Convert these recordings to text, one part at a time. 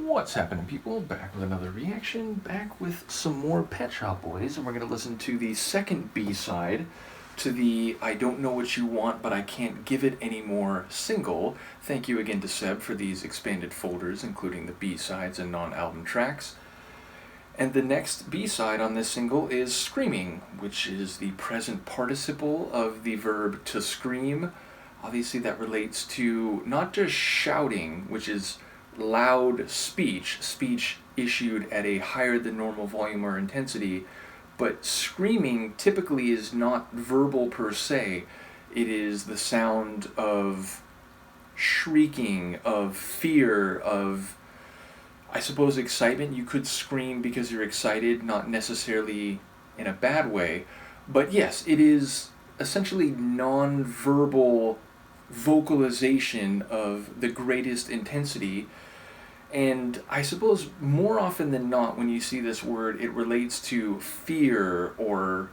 What's happening, people? Back with another reaction, back with some more Pet Shop Boys, and we're going to listen to the second B-side to the I Don't Know What You Want But I Can't Give It Anymore single. Thank you again to Seb for these expanded folders, including the B-sides and non-album tracks. And the next B-side on this single is Screaming, which is the present participle of the verb to scream. Obviously that relates to not just shouting, which is loud speech issued at a higher than normal volume or intensity, but screaming typically is not verbal per se. It is the sound of shrieking, of fear, of, I suppose, excitement. You could scream because you're excited, not necessarily in a bad way, but yes, it is essentially non-verbal vocalization of the greatest intensity. And I suppose more often than not, when you see this word, it relates to fear or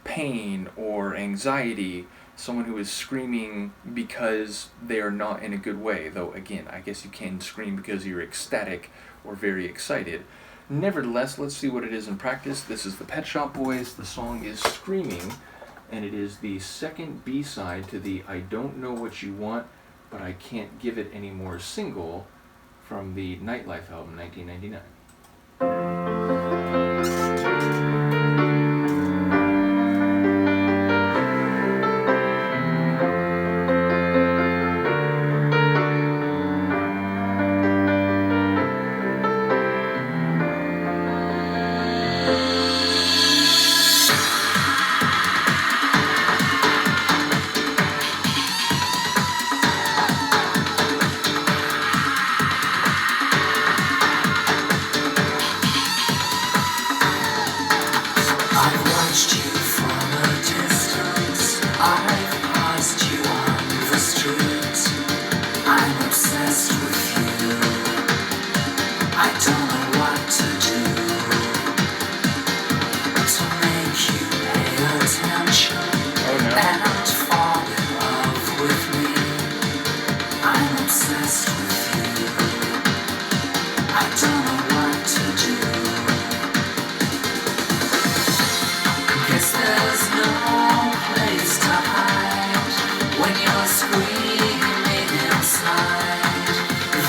pain or anxiety, someone who is screaming because they are not in a good way. Though again, I guess you can scream because you're ecstatic or very excited. Nevertheless, let's see what it is in practice. This is the Pet Shop Boys. The song is Screaming, and it is the second B-side to the I Don't Know What You Want But I Can't Give It Anymore single from the Nightlife album, 1999.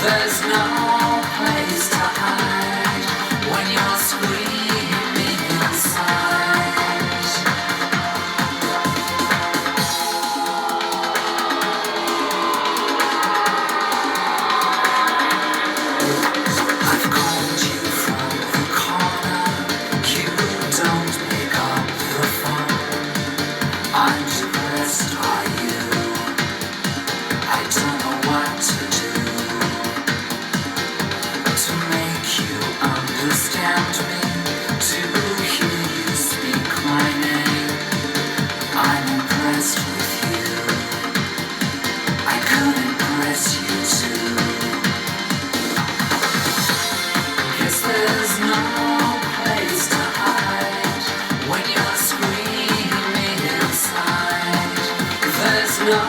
There's no place to hide when you're screaming inside. I've called you from the corner, you don't pick up the phone. I'm depressed, are you? I don't know what to do to make you understand me, to hear you speak my name. I'm impressed with you, I could impress you too. Guess there's no place to hide when you're screaming inside. There's no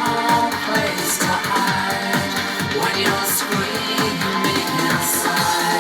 place to hide when you're screaming inside.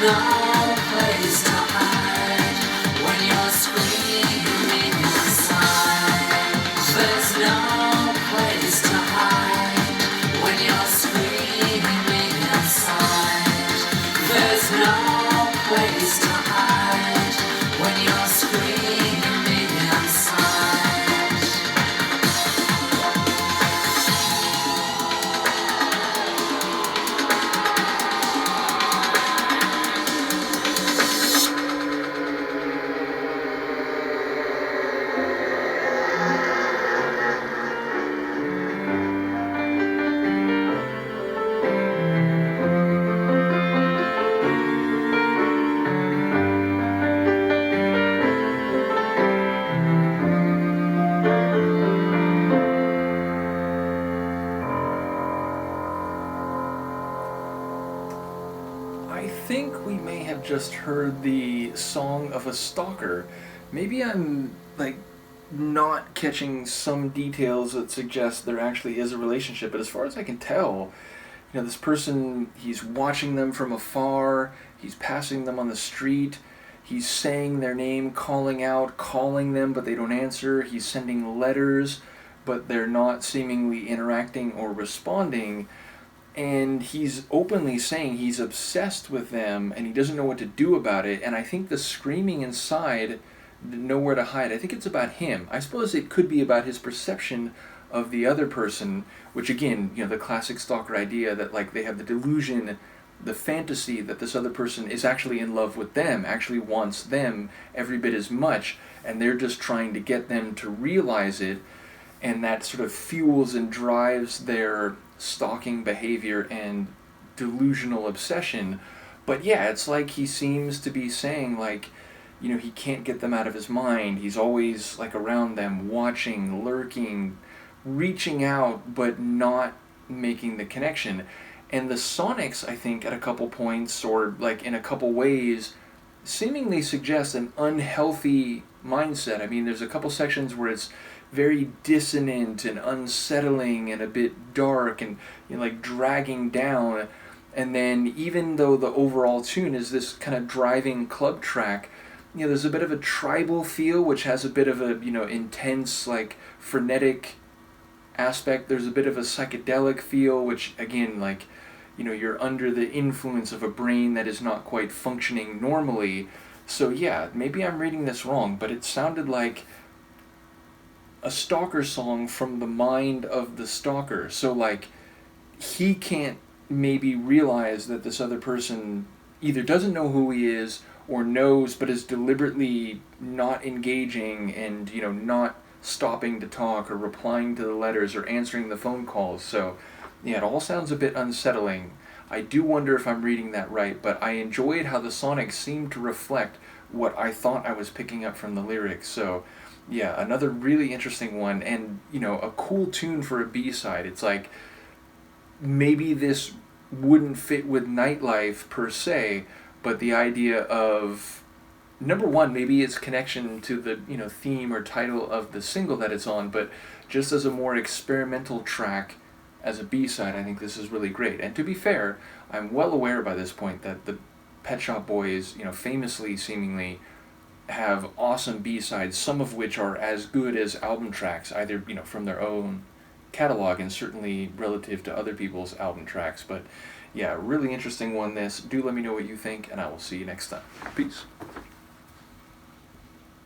no place to hide when you're screaming inside. There's no place to hide when you're screaming inside. There's no place to hide when you're screaming inside. I think we may have just heard the song of a stalker. Maybe I'm like not catching some details that suggest there actually is a relationship, but as far as I can tell, this person, he's watching them from afar, he's passing them on the street, he's saying their name, calling out, calling them, but they don't answer, he's sending letters, but they're not seemingly interacting or responding. And he's openly saying he's obsessed with them and he doesn't know what to do about it. And I think the screaming inside, nowhere to hide, I think it's about him. I suppose it could be about his perception of the other person, which again, the classic stalker idea that like they have the delusion, the fantasy that this other person is actually in love with them, actually wants them every bit as much, and they're just trying to get them to realize it, and that sort of fuels and drives their stalking behavior and delusional obsession. But yeah, it's like he seems to be saying like, he can't get them out of his mind. He's always like around them, watching, lurking, reaching out, but not making the connection. And the sonics, I think, at a couple points, or like in a couple ways, seemingly suggest an unhealthy mindset. I mean, there's a couple sections where it's very dissonant and unsettling and a bit dark and like dragging down. And then even though the overall tune is this kind of driving club track, there's a bit of a tribal feel, which has a bit of a intense, like frenetic aspect. There's a bit of a psychedelic feel, which again, like you're under the influence of a brain that is not quite functioning normally. So yeah, maybe I'm reading this wrong, but it sounded like a stalker song from the mind of the stalker. So like he can't maybe realize that this other person either doesn't know who he is or knows but is deliberately not engaging and not stopping to talk or replying to the letters or answering the phone calls. So yeah, it all sounds a bit unsettling. I do wonder if I'm reading that right, but I enjoyed how the sonics seemed to reflect what I thought I was picking up from the lyrics. So yeah, another really interesting one, and a cool tune for a B-side. It's like maybe this wouldn't fit with nightlife per se, but the idea of number one, maybe its connection to the theme or title of the single that it's on, but just as a more experimental track as a B-side, I think this is really great. And to be fair, I'm well aware by this point that the Pet Shop Boys, famously seemingly have awesome B-sides, some of which are as good as album tracks, either from their own catalog and certainly relative to other people's album tracks. But yeah, really interesting one this. Do let me know what you think, and I will see you next time. Peace.